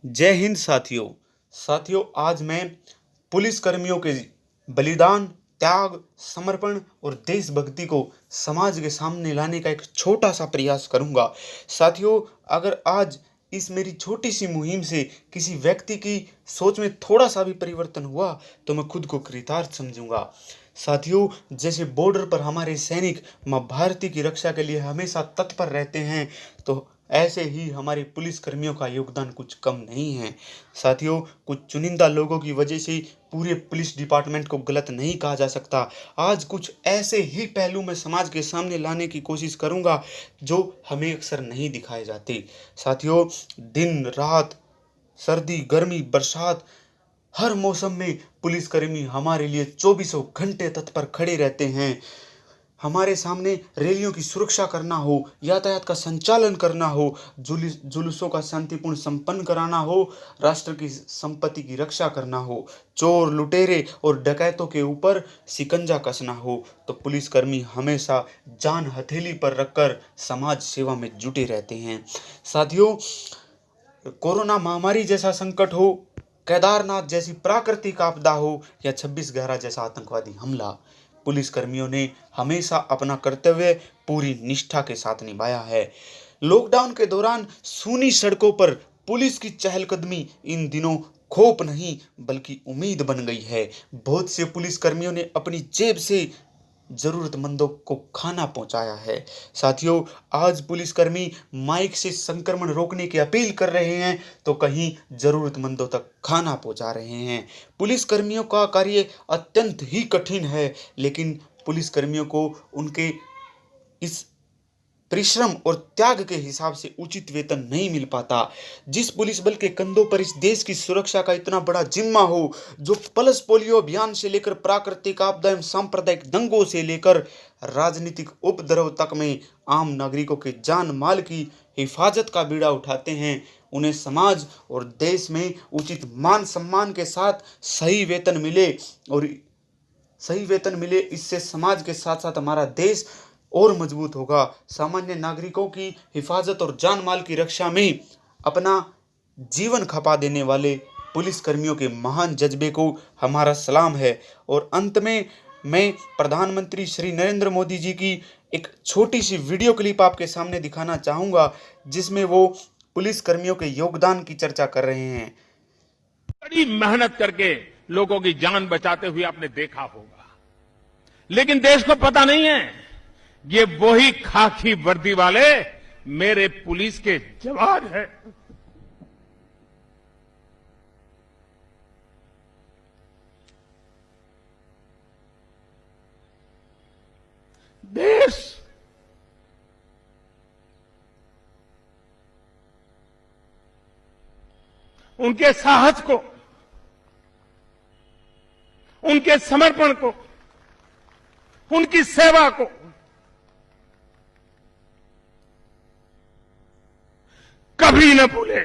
जय हिंद साथियों। आज मैं पुलिस कर्मियों के बलिदान, त्याग, समर्पण और देशभक्ति को समाज के सामने लाने का एक छोटा सा प्रयास करूंगा। साथियों, अगर आज इस मेरी छोटी सी मुहिम से किसी व्यक्ति की सोच में थोड़ा सा भी परिवर्तन हुआ तो मैं खुद को कृतार्थ समझूंगा। साथियों, जैसे बॉर्डर पर हमारे सैनिक मां भारती की रक्षा के लिए हमेशा तत्पर रहते हैं, तो ऐसे ही हमारे पुलिस कर्मियों का योगदान कुछ कम नहीं है। साथियों, कुछ चुनिंदा लोगों की वजह से पूरे पुलिस डिपार्टमेंट को गलत नहीं कहा जा सकता। आज कुछ ऐसे ही पहलू मैं समाज के सामने लाने की कोशिश करूंगा जो हमें अक्सर नहीं दिखाए जाते। साथियों, दिन रात, सर्दी गर्मी बरसात, हर मौसम में पुलिसकर्मी हमारे लिए चौबीसों घंटे तत्पर खड़े रहते हैं। हमारे सामने रैलियों की सुरक्षा करना हो, यातायात का संचालन करना हो, जुलूसों का शांतिपूर्ण संपन्न कराना हो, राष्ट्र की संपत्ति की रक्षा करना हो, चोर लुटेरे और डकैतों के ऊपर शिकंजा कसना हो, तो पुलिसकर्मी हमेशा जान हथेली पर रखकर समाज सेवा में जुटे रहते हैं। साथियों, कोरोना महामारी जैसा संकट हो, केदारनाथ जैसी प्राकृतिक आपदा हो या 26/11 जैसा आतंकवादी हमला, पुलिस कर्मियों ने हमेशा अपना कर्तव्य पूरी निष्ठा के साथ निभाया है। लॉकडाउन के दौरान सूनी सड़कों पर पुलिस की चहलकदमी इन दिनों खौफ नहीं बल्कि उम्मीद बन गई है। बहुत से पुलिस कर्मियों ने अपनी जेब से जरूरतमंदों को खाना पहुंचाया है। साथियों, आज पुलिसकर्मी माइक से संक्रमण रोकने की अपील कर रहे हैं तो कहीं जरूरतमंदों तक खाना पहुंचा रहे हैं। पुलिसकर्मियों का कार्य अत्यंत ही कठिन है, लेकिन पुलिसकर्मियों को उनके इस परिश्रम और त्याग के हिसाब से उचित वेतन नहीं मिल पाता। जिस पुलिस बल के कंधों पर इस देश की सुरक्षा का इतना बड़ा जिम्मा हो, जो पल्स पोलियो अभियान से लेकर प्राकृतिक आपदा एवं सांप्रदायिक दंगों से लेकर राजनीतिक उपद्रव तक में आम नागरिकों के जान माल की हिफाजत का बीड़ा उठाते हैं, उन्हें समाज और देश में उचित मान सम्मान के साथ सही वेतन मिले। इससे समाज के साथ साथ हमारा देश और मजबूत होगा। सामान्य नागरिकों की हिफाजत और जान माल की रक्षा में अपना जीवन खपा देने वाले पुलिस कर्मियों के महान जज्बे को हमारा सलाम है। और अंत में मैं प्रधानमंत्री श्री नरेंद्र मोदी जी की एक छोटी सी वीडियो क्लिप आपके सामने दिखाना चाहूँगा, जिसमें वो पुलिस कर्मियों के योगदान की चर्चा कर रहे हैं। बड़ी मेहनत करके लोगों की जान बचाते हुए आपने देखा होगा, लेकिन देश को पता नहीं है ये वही खाकी वर्दी वाले मेरे पुलिस के जवान हैं। देश उनके साहस को, उनके समर्पण को, उनकी सेवा को कभी न भूले।